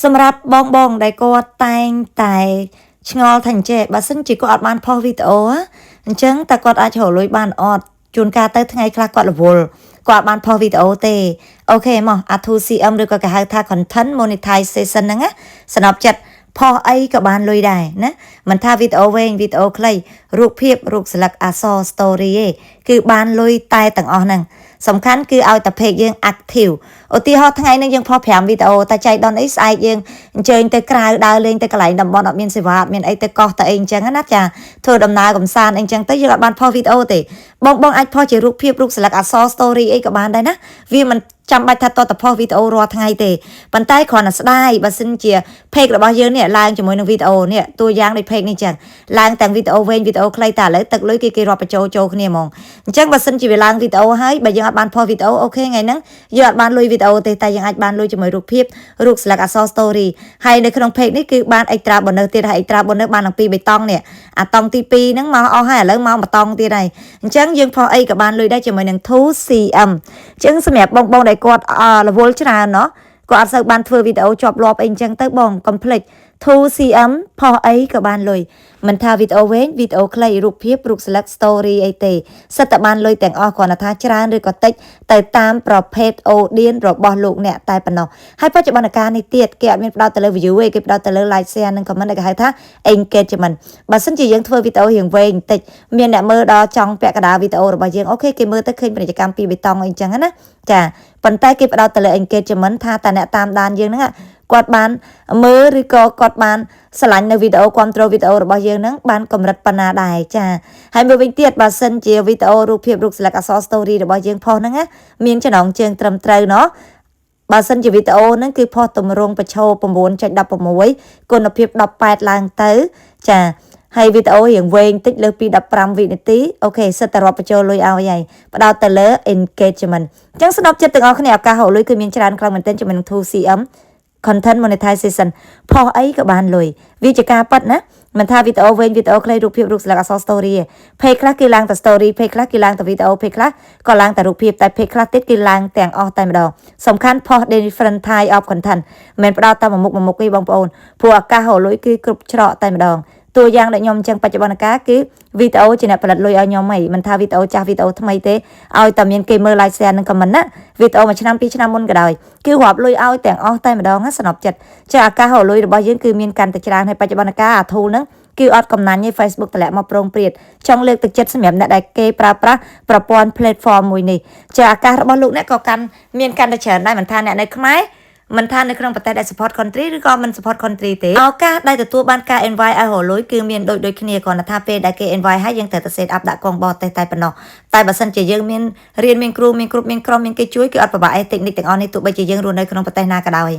សម្រាប់បងដែលគាត់តែងតែឆ្ងល់ថាអញ្ចេះបើសិនជាគាត់អត់បានផុសវីដេអូអញ្ចឹងតើគាត់អាចរកលុយបានអត់ជួនកាលទៅថ្ងៃខ្លះគាត់រវល់គាត់បានផុសវីដេអូទេអូខេមកអា 2CM ឬក៏គេហៅថា content monetization ហ្នឹងណាសំណប់ចិត្តផុសអីក៏បានលុយដែរណាមិនថាវីដេអូវែងវីដេអូខ្លីរូបភាពរូបស្លឹកអក្សរ story ទេគឺបានលុយតែទាំងអស់ហ្នឹងសំខាន់គឺឲ្យតែ page យើង active ឧទាហរណ៍ថ្ងៃនេះយើងផុស5វីដេអូតែចៃដន្យអីស្អែកយើងអញ្ជើញទៅក្រៅដើរលេងទៅកន្លែងតំបន់អត់មានសេវាអត់មានអីទៅកោះទៅអីអញ្ចឹងណាចាធ្វើដំណើរកំសាន្តអីអញ្ចឹងទៅយើងអត់បានផុសវីដេអូទេបងអាចផុសជារូបភាពរូបស្លឹកអក្សរ story អីក៏បានដែរណាវាមិនចាំបាច់ថាតតផុសវីដេអូរាល់ថ្ងៃទេប៉ុន្តែគ្រាន់តែស្ដាយបើសិនជា page របស់យើងនេះឡើងជាមួយនឹងវីដេអូនេះតួយ៉ាងនៃ page នេះចឹងឡើងទាំងវីដេអូវែងវីដេអូខ្លីតែឥឡូវទឹកលុយគេរាប់បញ្ចូលគ្នាហ្មងអញ្ចឹងបើសិនជាវាឡើងវីដេអូហើយបើយើងអត់បានផុសវីដេអូអូខេថ្ងៃហ្នឹងយើងអត់បានលុយវីដេអូទេតែយើងអាចបានលុយជាមួយរូបភាពរូបស្លឹកអក្សរ story ហើយនៅក្នុង page នេះគឺបាន extra bonus ទៀតហើយ extra bonus បានទាំងពីរ3តង់នេះអាតង់ទី2ហ្នឹងមកអស់ហើយឥឡូវមក1តង់ទៀតហើយអញ្ចឹងយើងផុសអីក៏បានលុយដែរជាមួយនឹង 2CM អញ្ចឹងសម្រាប់បងដែលគាត់រវល់ច្រើនណោះគាត់អត់សូវបានធ្វើវីដេអូជាប់លាប់អីអញ្ចឹងទៅបងកុំភ្លេច 2CM ផុសអីក៏បានលុយមិនថាវីដេអូវែងវីដេអូខ្លីរូបភាពរូបស្លឹក story អីទេសិតតែបានលុយទាំងអស់គ្រាន់តែថាច្រើនឬក៏តិចទៅតាមប្រភេទ audience របស់លោកអ្នកតែប៉ុណ្ណោះហើយបច្ចុប្បន្នកាលនេះទៀតគេអត់មានផ្ដោតទៅលើ view ទេគេផ្ដោតទៅលើ like share និង comment ដែលគេហៅថា engagement បើសិនជាយើងធ្វើវីដេអូរៀងវែងបន្តិចមានអ្នកមើលដល់ចង់ពាក់កណ្ដាលវីដេអូរបស់យើងអូខេគេមើលទៅឃើញពាណិជ្ជកម្ម2 3តង់អីចឹងណាចាប៉ុន្តែគេផ្ដោតទៅលើ engagement ថាតើអ្នកតាមដានយើងហ្នឹងគាត់បានមើលឬក៏គាត់បានឆ្លាញ់នៅវីដេអូគ្រប់ត្រូលវីដេអូរបស់យើងហ្នឹងបានកម្រិតប៉ុណ្ណាដែរចាហើយមួយវិញទៀតបើសិនជាវីដេអូរូបភាពរូបស្លឹកអក្សរ story របស់យើងផុសហ្នឹងណាមានចំណងជើងត្រឹមត្រូវណោះបើសិនជាវីដេអូហ្នឹងគឺផុសទម្រង់បញ្ឈរ 9.16 គុណភាព18ឡើងទៅចាហើយវីដេអូរៀងវែងតិចលើសពី15វិនាទីអូខេសិតតែរាប់បញ្ចូលលុយឲ្យហើយផ្ដោតទៅលើ engagement អញ្ចឹងស្ដាប់ចិត្តទាំងអស់គ្នាឱកាសរកលុយគឺមានច្រើនខ្លាំងមែនទែនជាមួយនឹង 2CM content monetization ផុសអីក៏បានលុយវាជាការប៉ັດណាមិនថាវីដេអូវែងវីដេអូខ្លីរូបភាពរូបស្លឹកអក្សរ story ទេ page ខ្លះគឺឡើងតែ story page ខ្លះគឺឡើងតែវីដេអូ page ខ្លះក៏ឡើងតែរូបភាពតែ page ខ្លះទៀតគឺឡើងទាំងអស់តែម្ដងសំខាន់ផុស different type of content មិនផ្ដោតតែមួយមុខទេបងប្អូនព្រោះឱកាសរកលុយគឺគ្រប់ច្រកតែម្ដងតួយ៉ាងដែលខ្ញុំអញ្ចឹងបច្ចុប្បន្នកាលគឺវីដេអូជាអ្នកផលិតលុយឲ្យខ្ញុំហីមិនថាវីដេអូចាស់វីដេអូថ្មីទេឲ្យតែមានគេមើល like share និង comment ណាវីដេអូមួយឆ្នាំពីរឆ្នាំមុនក៏ដោយគឺរាប់លុយឲ្យទាំងអស់តែម្ដងណាសំណប់ចិត្តចាឱកាសរកលុយរបស់យើងគឺមានកាន់តែច្រើនហើយបច្ចុប្បន្នកាលអា tool ហ្នឹងគឺអត់កំណាញ់ទេ Facebook តម្លាក់មកប្រងព្រាតចង់លើកទឹកចិត្តសម្រាប់អ្នកដែលគេប្រើប្រាស់ប្រព័ន្ធ platform មួយនេះចាឱកាសរបស់លោកអ្នកក៏មានកាន់តែច្រើនដែរមិនថាអ្នកនៅខ្មែរមិនថានៅក្នុងប្រទេសដែល support country ឬក៏មិន support country ទេឱកាសដែលទទួលបានការ invite ឲ្យរលុយគឺមានដូចគ្នាគ្រាន់តែថាពេលដែលគេ invite ឲ្យយើងត្រូវតែ set up ដាក់កងបរទេសតែប៉ុណ្ណោះតែបើសិនជាយើងមានរៀនមានគ្រូមានគ្រប់មានក្រុមមានគេជួយគឺអត់ពិបាកទេ technique ទាំងអស់នេះទោះបីជាយើងរស់នៅក្នុងប្រទេសណាក៏ដោយ